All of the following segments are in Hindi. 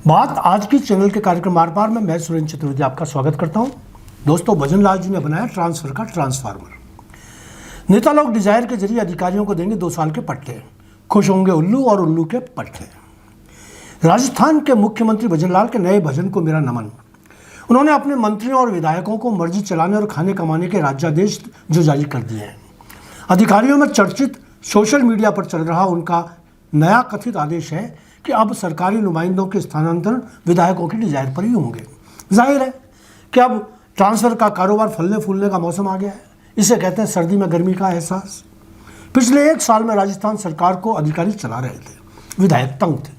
बात आज की चैनल के कार्यक्रम आर पार में मैं सुरेंद्र चतुर्वेदी आपका स्वागत करता हूं। दोस्तों, भजन लाल जी ने बनाया ट्रांसफर का ट्रांसफार्मर। नेता लोग डिजायर के जरिए अधिकारियों को देंगे 2 साल के पट्टे, खुश होंगे उल्लू और उल्लू के पट्टे। राजस्थान के मुख्यमंत्री भजन लाल के नए भजन को मेरा नमन। उन्होंने अपने मंत्रियों और विधायकों को मर्जी चलाने और खाने कमाने के राज्यादेश जो जारी कर दिए हैं। अधिकारियों में चर्चित सोशल मीडिया पर चल रहा उनका नया कथित आदेश है कि अब सरकारी नुमाइंदों के स्थानांतरण विधायकों की डिजायर पर ही होंगे। जाहिर है कि अब ट्रांसफर का कारोबार फलने फूलने का मौसम आ गया है। इसे कहते हैं सर्दी में गर्मी का एहसास। पिछले 1 साल में राजस्थान सरकार को अधिकारी चला रहे थे, विधायक तंग थे,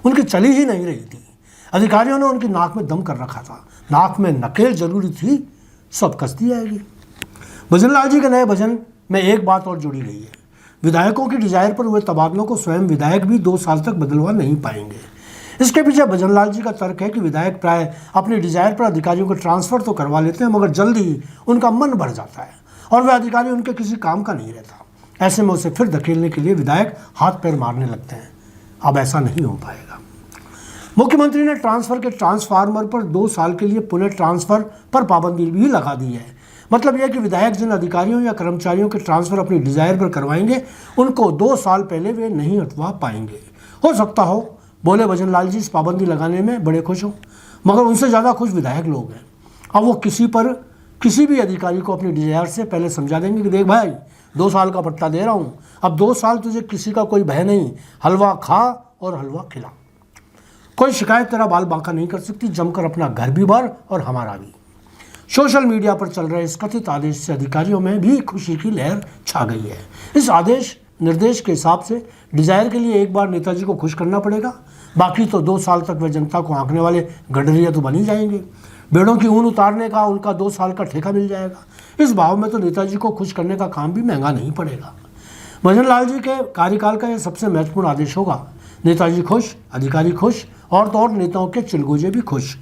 उनकी चली ही नहीं रही थी। अधिकारियों ने उनकी नाक में दम कर रखा था। नाक में नकेल जरूरी थी, सब कसती आएगी। भजन लाल जी के नए भजन में एक बात और जुड़ी गई है। विधायकों की डिजायर पर हुए तबादलों को स्वयं विधायक भी 2 साल तक बदलवा नहीं पाएंगे। इसके पीछे भजन लाल जी का तर्क है कि विधायक प्राय अपनी डिजायर पर अधिकारियों को ट्रांसफर तो करवा लेते हैं, मगर जल्द ही उनका मन भर जाता है और वह अधिकारी उनके किसी काम का नहीं रहता। ऐसे में उसे फिर धकेलने के लिए विधायक हाथ पैर मारने लगते हैं। अब ऐसा नहीं हो पाएगा। मुख्यमंत्री ने ट्रांसफर के ट्रांसफार्मर पर 2 साल के लिए पुनः ट्रांसफर पर पाबंदी भी लगा दी है। मतलब यह कि विधायक जिन अधिकारियों या कर्मचारियों के ट्रांसफर अपनी डिजायर पर करवाएंगे, उनको 2 साल पहले वे नहीं हटवा पाएंगे। हो सकता हो बोले भजन लाल जी इस पाबंदी लगाने में बड़े खुश हों, मगर उनसे ज़्यादा खुश विधायक लोग हैं। अब वो किसी भी अधिकारी को अपनी डिजायर से पहले समझा देंगे कि देख भाई, 2 साल का पट्टा दे रहा हूँ, अब 2 साल तुझे किसी का कोई भय नहीं, हलवा खा और हलवा खिला। कोई शिकायत तेरा बाल बांका नहीं कर सकती, जमकर अपना घर भी भर और हमारा भी। सोशल मीडिया पर चल रहे इस कथित आदेश से अधिकारियों में भी खुशी की लहर छा गई है। इस आदेश निर्देश के हिसाब से डिजायर के लिए एक बार नेताजी को खुश करना पड़ेगा, बाकी तो 2 साल तक वे जनता को आंकने वाले गडरिया तो बन ही जाएंगे। भेड़ों की ऊन उतारने का उनका 2 साल का ठेका मिल जाएगा। इस भाव में तो नेताजी को खुश करने का काम भी महंगा नहीं पड़ेगा। भजन लाल जी के कार्यकाल का यह सबसे महत्वपूर्ण आदेश होगा। नेताजी खुश, अधिकारी खुश और तो और नेताओं के चिलगोजे भी खुश।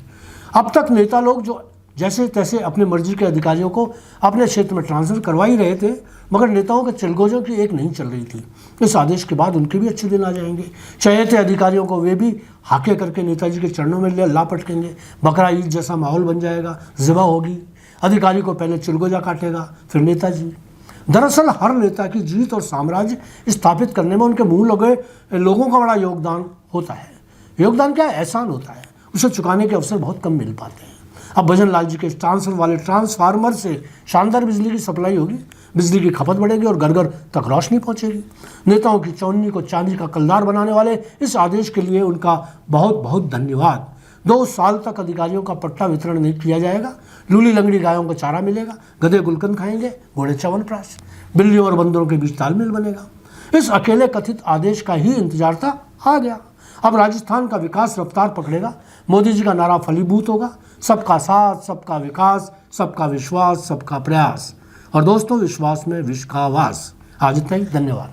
अब तक नेता लोग जो जैसे तैसे अपनी मर्जी के अधिकारियों को अपने क्षेत्र में ट्रांसफर करवा ही रहे थे, मगर नेताओं के चिलगोजों की एक नहीं चल रही थी। इस आदेश के बाद उनके भी अच्छे दिन आ जाएंगे। चहेते अधिकारियों को वे भी हाके करके नेताजी के चरणों में ला पटकेंगे। बकरा ईद जैसा माहौल बन जाएगा, ज़िबा होगी। अधिकारी को पहले चिलगोजा काटेगा, फिर नेताजी। दरअसल हर नेता की जीत और साम्राज्य स्थापित करने में उनके मुँह लगे लोगों का बड़ा योगदान होता है। योगदान क्या एहसान होता है, उसे चुकाने के अवसर बहुत कम मिल पाते हैं। अब भजन लाल जी के ट्रांसफर वाले ट्रांसफार्मर से शानदार बिजली की सप्लाई होगी, बिजली की खपत बढ़ेगी और घर घर तक रोशनी पहुंचेगी। नेताओं की चौन्नी को चांदी का कलदार बनाने वाले इस आदेश के लिए उनका बहुत बहुत धन्यवाद। 2 साल तक अधिकारियों का पट्टा वितरण नहीं किया जाएगा। लूली लंगड़ी गायों को चारा मिलेगा, गधे गुलकंद खाएंगे, घोड़े च्यवनप्राश। बिल्लियों और बंदरों के बीच तालमेल बनेगा। इस अकेले कथित आदेश का ही इंतजार था, आ गया। अब राजस्थान का विकास रफ्तार पकड़ेगा। मोदी जी का नारा फलीभूत होगा, सबका साथ, सबका विकास, सबका विश्वास, सबका प्रयास। और दोस्तों, विश्वास में विश्व का वास। आज इतना ही, धन्यवाद।